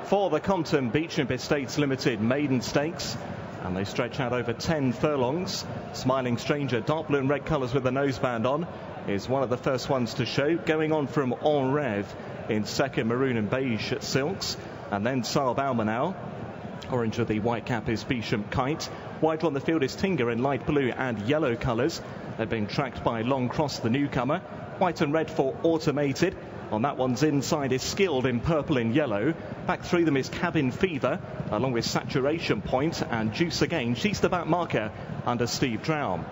for the Compton Beecham Estates Limited Maiden Stakes, and they stretch out over 10 furlongs. Smiling Stranger, dark blue and red colours with the noseband on, is one of the first ones to show, going on from En Rev in second, maroon and beige silks, and then Saab Almanal. Orange with the white cap is Beecham Kite. Wide on the field is Tinga in light blue and yellow colours. They're being tracked by Long Cross, the newcomer. White and red for Automated. On that one's inside is Skilled in purple and yellow. Back through them is Cabin Fever, along with Saturation Point and Juice Again. She's the back marker under Steve Drown.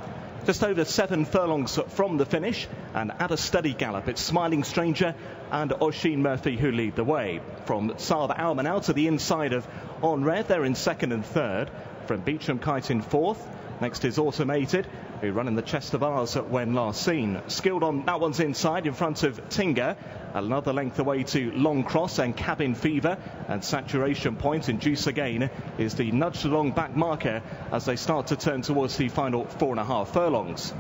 Just over 7 furlongs from the finish, and at a steady gallop, it's Smiling Stranger and Oisin Murphy who lead the way. From Saab Almanal to the inside of En Rev, they're in second and third. From Beecham Kite in fourth. Next is Automated, who run in the chest of ours when last seen. Skilled on that one's inside in front of Tinga. Another length away to Long Cross and Cabin Fever, and Saturation Point and Juice Again is the nudged along back marker as they start to turn towards the final 4.5 furlongs.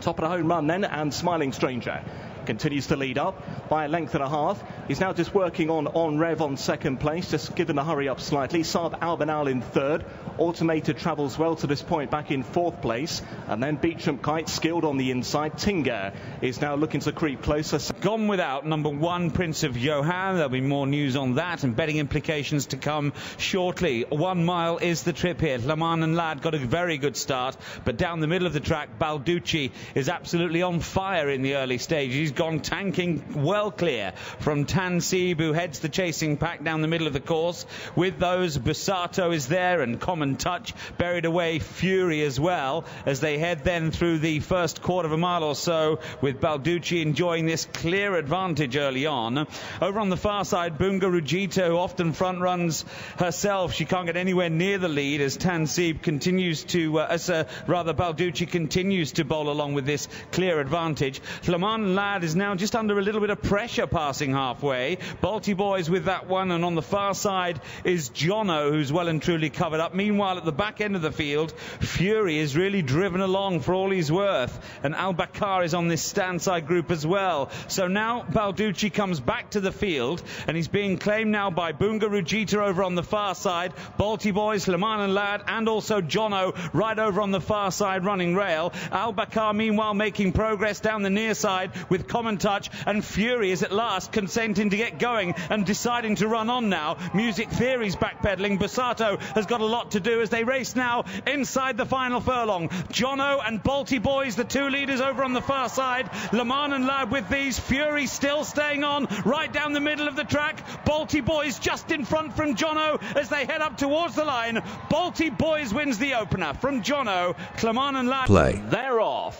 Top of the home run then, and Smiling Stranger continues to lead up by a length and a half. He's now just working on En Rev on second place, just given the hurry up slightly. Saab Albanal in third. Automated travels well to this point, back in fourth place. And then Beecham Kite, Skilled on the inside. Tinga is now looking to creep closer. Gone without number 1, Prince of Johan. There'll be more news on that and betting implications to come shortly. 1 mile is the trip here. Laman and Lad got a very good start, but down the middle of the track, Balducci is absolutely on fire in the early stage. He's gone tanking well clear from Tansib, who heads the chasing pack down the middle of the course. With those, Busato is there and Common Touch, buried away Fury as well, as they head then through the first quarter of a mile or so, with Balducci enjoying this clear advantage early on. Over on the far side, Bunga Rujita, who often front runs herself, she can't get anywhere near the lead as Tansib continues to, Balducci continues to bowl along with this clear advantage. Laman Lad is now just under a little bit of pressure passing halfway. Balti Boys with that one, and on the far side is Jono, who's well and truly covered up. Meanwhile, at the back end of the field, Fury is really driven along for all he's worth, and Al-Bakar is on this stand-side group as well. So now Balducci comes back to the field, and he's being claimed now by Bunga Rujita over on the far side, Balti Boys, Laman and Lad, and also Jono right over on the far side running rail. Al-Bakar meanwhile making progress down the near side with Common Touch, and Fury is at last consenting to get going and deciding to run on now. Music Theory's backpedaling. Busato has got a lot to do as they race now inside the final furlong. Jono and Balti Boys, the two leaders over on the far side. Laman and Lad with these. Fury still staying on right down the middle of the track. Balti Boys just in front from Jono as they head up towards the line. Balti Boys wins the opener from Jono. Laman and Lad, play. They're off.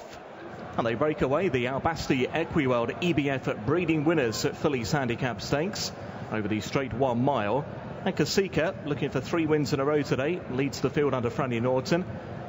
And they break away the Albasti Equiworld EBF breeding winners at Phillies Handicap Stakes over the straight 1 mile. And Kasika, looking for 3 wins in a row today, leads the field under Franny Norton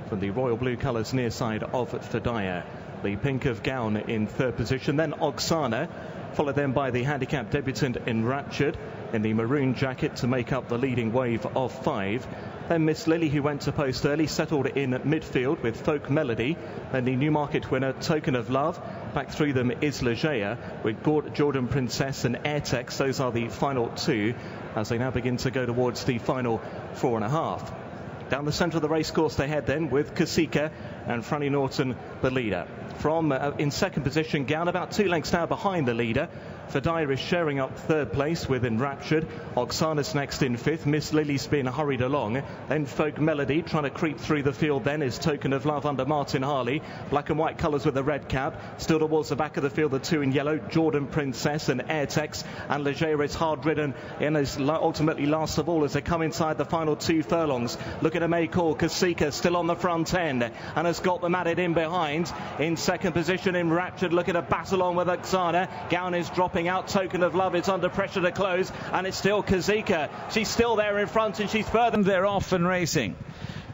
from the royal blue colours near side of Fedaya. The pink of Gown in third position, then Oksana, followed then by the handicap debutant Enraptured in the maroon jacket to make up the leading wave of 5. Then Miss Lily, who went to post early, settled in midfield with Folk Melody. Then the Newmarket winner, Token of Love. Back through them is Legeia with Jordan Princess and Airtex. Those are the final 2 as they now begin to go towards the final 4.5. Down the centre of the racecourse they head then with Kasika and Franny Norton the leader. From in second position, Gown about 2 lengths now behind the leader. Fedaya is sharing up third place with Enraptured. Oksana's next in fifth. Miss Lily's been hurried along. Then Folk Melody trying to creep through the field then is Token of Love under Martin Harley. Black and white colours with the red cap. Still towards the back of the field, the 2 in yellow, Jordan Princess and Airtex. And Legeia is hard ridden and is ultimately last of all as they come inside the final 2 furlongs. Look at a May call. Kasika still on the front end and has got them added in behind. In second position, Enraptured. Look at a battle on with Oksana. Gown is dropping out. Token of Love is under pressure to close, and it's still Kasika. She's still there in front, and she's further. They're off and racing.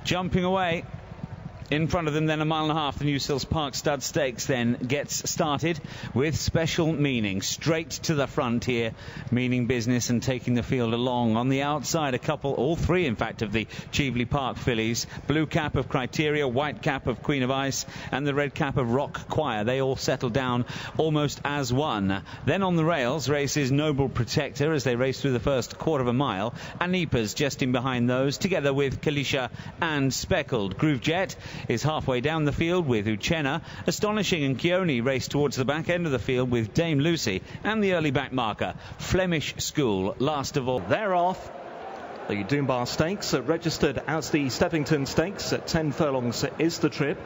Jumping away In front of them then, a mile and a half, the New Sills Park Stud Stakes then gets started with special meaning. Straight to the front here, meaning business and taking the field along. On the outside, a couple, all three in fact, of the Cheveley Park fillies. Blue cap of Criteria, white cap of Queen of Ice, and the red cap of Rock Choir. They all settle down almost as one. Then on the rails races Noble Protector as they race through the first quarter of a mile. Anipa's just in behind those, together with Kalisha and Speckled. Groove Jet is halfway down the field with Uchenna. Astonishing and Keone race towards the back end of the field with Dame Lucy and the early back marker Flemish School last of all. They're off. The Dunbar Stakes registered as the Stevington Stakes at 10 furlongs is the trip,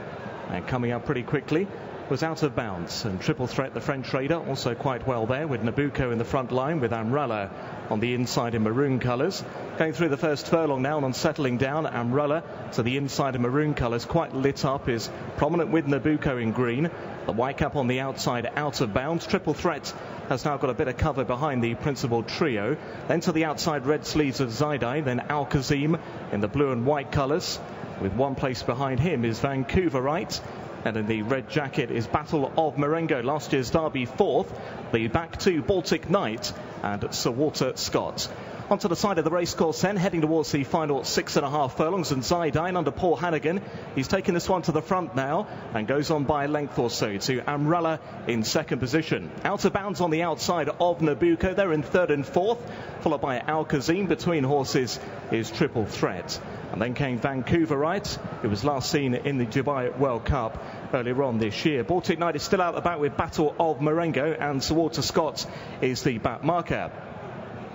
and coming up pretty quickly was Out of Bounds, and Triple Threat, the French Raider, also quite well there with Nabucco in the front line with Amrella on the inside in maroon colours. Going through the first furlong now and on settling down, Amrella to the inside in maroon colours, quite lit up, is prominent with Nabucco in green. The white cap on the outside, Out of Bounds. Triple Threat has now got a bit of cover behind the principal trio. Then to the outside, red sleeves of Zaidai, then Al Kazim in the blue and white colours. With one place behind him is Vancouverite. And in the red jacket is Battle of Marengo, last year's Derby fourth. The back two, Baltic Knight and Sir Walter Scott. Onto the side of the racecourse then, heading towards the final 6.5 furlongs, and Zidane under Paul Hannigan. He's taken this one to the front now and goes on by a length or so to Amrella in second position. Out of Bounds on the outside of Nabucco. They're in third and fourth, followed by Al Kazim. Between horses is Triple Threat. And then came Vancouverite, who was last seen in the Dubai World Cup earlier on this year. Baltic Knight is still out about with Battle of Marengo, and Sir Walter Scott is the back marker.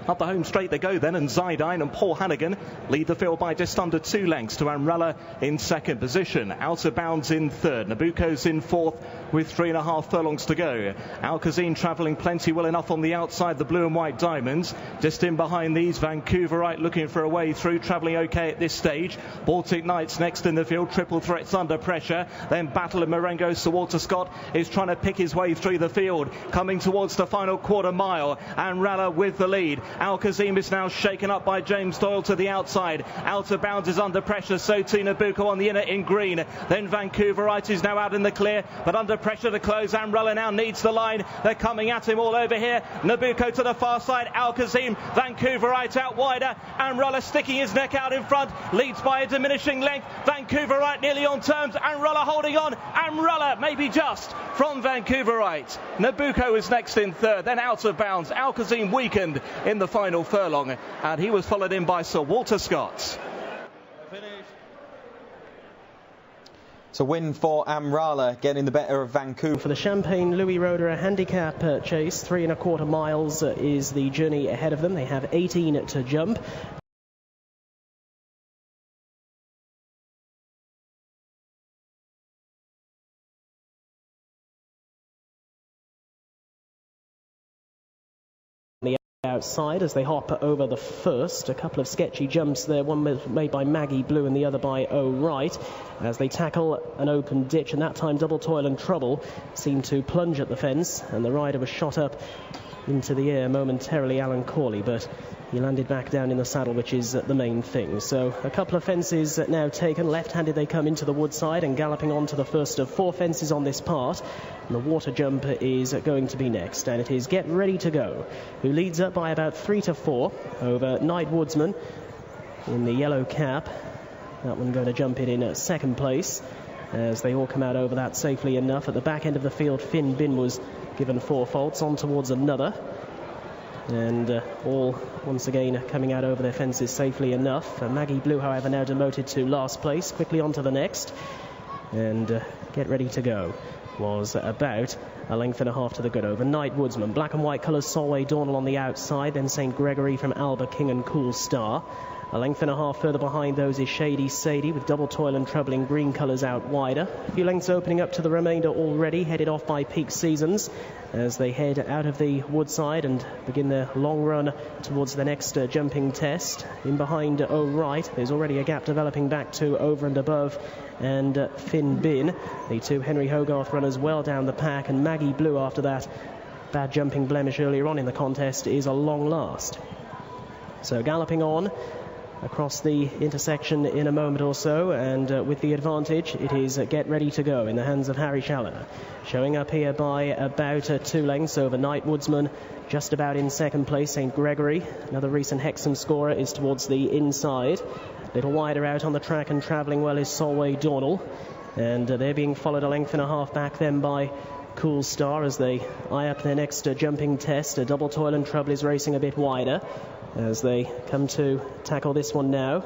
Up the home straight they go then, and Zidane and Paul Hannigan lead the field by just under 2 lengths to Amrella in second position. Out of Bounds in third. Nabucco's in fourth with 3.5 furlongs to go. Al Kazim travelling plenty well enough on the outside, the blue and white diamonds. Just in behind these, Vancouverite looking for a way through, travelling okay at this stage. Baltic Knight's next in the field. Triple Threat's under pressure. Then Battle of Marengo. Sir Walter Scott is trying to pick his way through the field. Coming towards the final quarter mile. Amrella with the lead. Al Kazim is now shaken up by James Doyle to the outside. Out of Bounds is under pressure, so too Nabucco on the inner in green. Then Vancouverite is now out in the clear, but under pressure to close. Amrella now needs the line. They're coming at him all over here. Nabucco to the far side. Al Kazim, Vancouverite out wider. Amrella sticking his neck out in front, leads by a diminishing length. Vancouverite nearly on terms. Amrella holding on. Amrella maybe just from Vancouverite. Nabucco is next in third, then Out of Bounds. Al Kazim weakened in the final furlong, and he was followed in by Sir Walter Scott. It's a win for Amrella, getting the better of Vancouver. For the Champagne Louis Roeder, a handicap chase, 3.25 miles is the journey ahead of them. They have 18 to jump. Outside as they hop over the first. A couple of sketchy jumps there, one made by Maggie Blue and the other by O'Wright, as they tackle an open ditch, and that time Double Toil and Trouble seemed to plunge at the fence, and the rider was shot up into the air momentarily, Alan Corley, but he landed back down in the saddle, which is the main thing. So a couple of fences now taken. Left-handed they come into the woodside and galloping on to the first of 4 fences on this part. And the water jump is going to be next, and it is Get Ready to Go, who leads up by about 3 to 4 over Night Woodsman in the yellow cap. That one going to jump in second place as they all come out over that safely enough. At the back end of the field, Finn Bin was given 4 faults on towards another. And all once again coming out over their fences safely enough. Maggie Blue, however, now demoted to last place. Quickly on to the next. And Get Ready to Go was about a length and a half to the good over Night Woodsman. Black and white colours, Solway Dornell on the outside. Then St. Gregory from Alba King and Cool Star. A length and a half further behind those is Shady Sadie with Double Toil and Trouble in green colours out wider. A few lengths opening up to the remainder already, headed off by Peak Seasons as they head out of the woodside and begin their long run towards the next jumping test. In behind O'Wright, there's already a gap developing back to Over and Above and Finn Bin. The 2 Henry Hogarth runners well down the pack, and Maggie Blue after that bad jumping blemish earlier on in the contest is a long last. So galloping on across the intersection in a moment or so, and with the advantage it is Get Ready to Go in the hands of Harry Challoner. Showing up here by about 2 lengths over Night Woodsman, just about in second place. St. Gregory, another recent Hexham scorer, is towards the inside. A little wider out on the track and travelling well is Solway Dornell, and they're being followed a length and a half back then by Cool Star as they eye up their next jumping test. Double Toil and Trouble is racing a bit wider as they come to tackle this one now,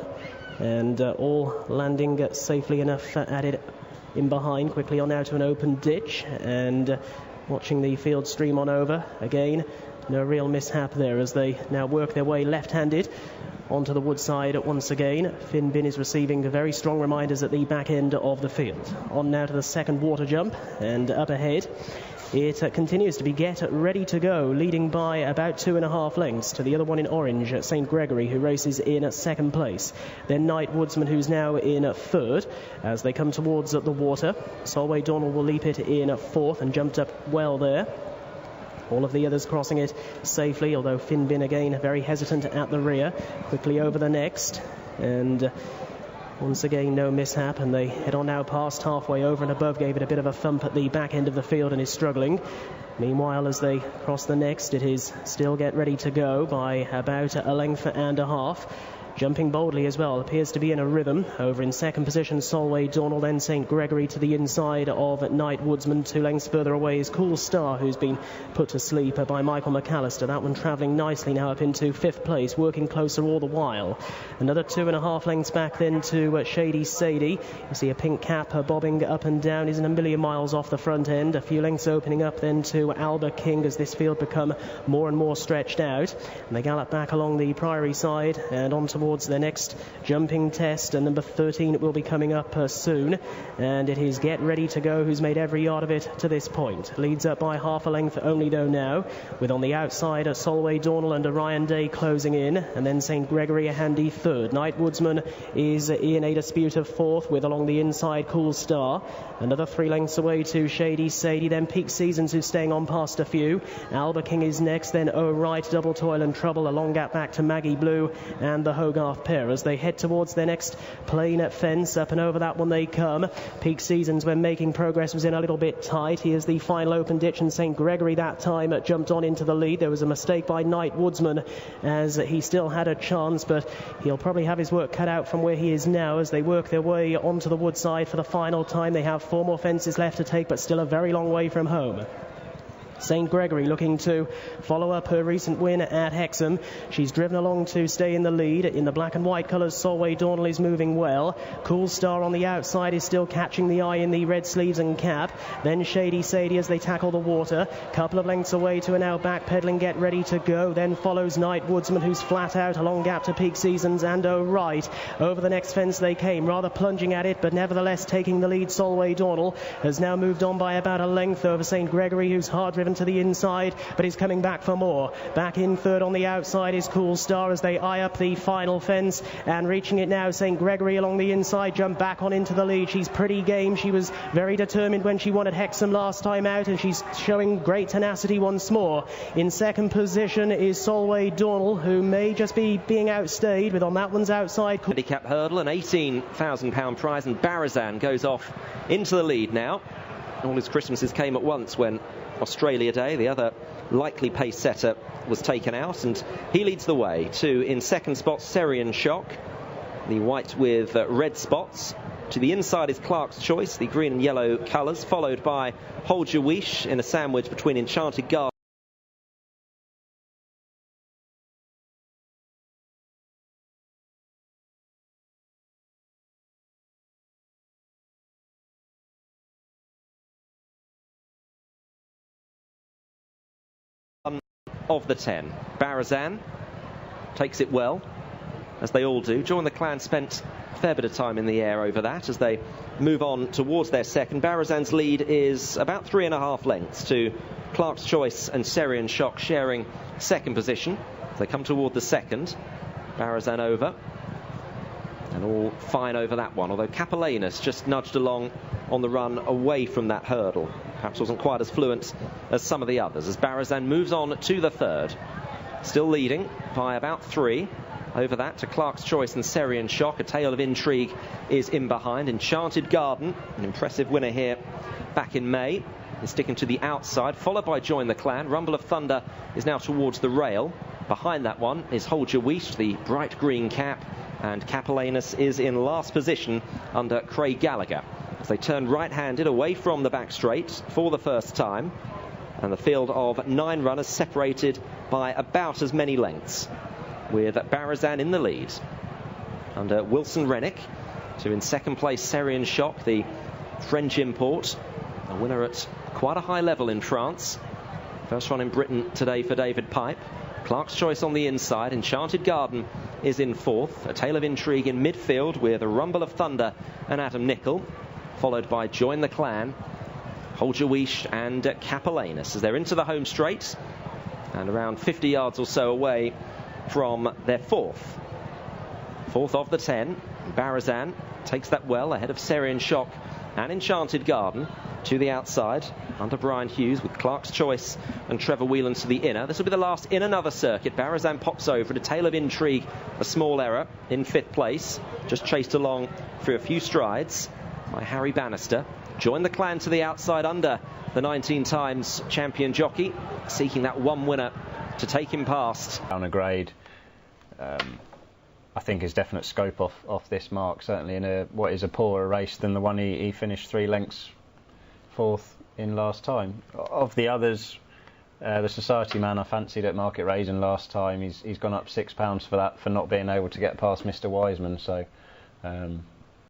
and all landing safely enough at it in behind. Quickly on now to an open ditch, and watching the field stream on over again. No real mishap there as they now work their way left-handed onto the woodside once again. Finn Bin is receiving very strong reminders at the back end of the field. On now to the second water jump, and up ahead it continues to be Get Ready to Go, leading by about 2.5 lengths to the other one in orange, St. Gregory, who races in second place. Then Night Woodsman, who's now in third as they come towards the water. Solway Dornell will leap it in fourth and jumped up well there. All of the others crossing it safely, although Finn Bin again very hesitant at the rear. Quickly over the next, and once again no mishap, and they head on now past halfway over and above. Gave it a bit of a thump at the back end of the field and is struggling. Meanwhile, as they cross the next, it is still Get Ready to Go by about a length and a half. Jumping boldly as well, appears to be in a rhythm. Over in second position, Solway Dornell, then St. Gregory to the inside of Night Woodsman. 2 lengths further away is Cool Star, who's been put to sleep by Michael McAllister. That one travelling nicely now up into 5th place, working closer all the while. Another 2.5 lengths back then to Shady Sadie. You see a pink cap bobbing up and down, isn't a million miles off the front end. A few lengths opening up then to Alba King as this field become more and more stretched out. And they gallop back along the Priory side and on towards their next jumping test, and number 13 will be coming up soon, and it is Get Ready to Go who's made every yard of it to this point. Leads up by half a length only though now, with on the outside Solway Dornell and Orion Day closing in, and then St. Gregory a handy third. Night Woodsman is in a dispute of fourth, with along the inside Cool Star. Another 3 lengths away to Shady Sadie, then Peak Seasons who's staying on past a few. Alba King is next, then O'Right, Double Toil and Trouble, a long gap back to Maggie Blue and the Hogarth pair as they head towards their next plain fence. Up and over that one they come. Peak Seasons, when making progress, was in a little bit tight. Here's the final open ditch, and St. Gregory that time jumped on into the lead. There was a mistake by Night Woodsman as he still had a chance, but he'll probably have his work cut out from where he is now as they work their way onto the woodside for the final time. They have 4 more fences left to take, but still a very long way from home. St. Gregory looking to follow up her recent win at Hexham. She's driven along to stay in the lead. In the black and white colours, Solway Dornell is moving well. Cool Star on the outside is still catching the eye in the red sleeves and cap. Then Shady Sadie as they tackle the water. Couple of lengths away to an out back pedaling Get Ready to Go. Then follows Night Woodsman, who's flat out. A long gap to Peak Seasons and O'Right. Over the next fence they came, rather plunging at it, but nevertheless taking the lead. Solway Dornell has now moved on by about a length over St. Gregory, who's hard driven to the inside, but is coming back for more. Back in third on the outside is Cool Star as they eye up the final fence, and reaching it now, St. Gregory along the inside, jump back on into the lead. She's pretty game. She was very determined when she won at Hexham last time out, and she's showing great tenacity once more. In second position is Solway Dornell, who may just be being outstayed, with on that one's outside. Handicap hurdle, an £18,000 prize, and Barazan goes off into the lead now. All his Christmases came at once when Australia Day, the other likely pace setter, was taken out, and he leads the way to, in second spot, Serian Shock, the white with red spots. To the inside is Clark's Choice, the green and yellow colours, followed by Hold Your Wish in a sandwich between Enchanted Garden of the 10. Barazan takes it well, as they all do. Joy and the Clan spent a fair bit of time in the air over that as they move on towards their second. Barazan's lead is about 3.5 lengths to Clark's Choice and Serian Shock, sharing second position. They come toward the second. Barazan over, and all fine over that one, although Capellanus just nudged along on the run away from that hurdle. Perhaps wasn't quite as fluent as some of the others, as Barazan moves on to the third. Still leading by about 3. over that to Clark's Choice and Serian Shock. A Tale of Intrigue is in behind. Enchanted Garden, an impressive winner here back in May, is sticking to the outside, followed by Join the Clan. Rumble of Thunder is now towards the rail. Behind that one is Hold Your Weesh, the bright green cap, and Capellanus is in last position under Craig Gallagher as they turn right-handed away from the back straight for the first time, and the field of 9 runners separated by about as many lengths, with Barazan in the lead under Wilson Rennick, to in second place Serian Shock, the French import, a winner at quite a high level in France. First run in Britain today for David Pipe. Clark's Choice on the inside. Enchanted Garden is in fourth. A Tale of Intrigue in midfield with a Rumble of Thunder and Adam Nicol, followed by Join the Clan, Hold Your Weesh and Capellanus as they're into the home straight and around 50 yards or so away from their fourth of the 10. Barazan takes that well ahead of Serian Shock and Enchanted Garden to the outside under Brian Hughes, with Clark's Choice and Trevor Whelan to the inner. This will be the last in another circuit. Barazan pops over. A Tale of Intrigue, a small error, in 5th place, just chased along through a few strides by Harry Bannister. Join the Clan to the outside under the 19 times champion jockey, seeking that one winner to take him past. On a grade, I think is definite scope off this mark, certainly in what is a poorer race than the one he finished 3 lengths fourth in last time. Of the others, the Society Man I fancied at Market Raisin last time, he's gone up £6 for that, for not being able to get past Mr. Wiseman, so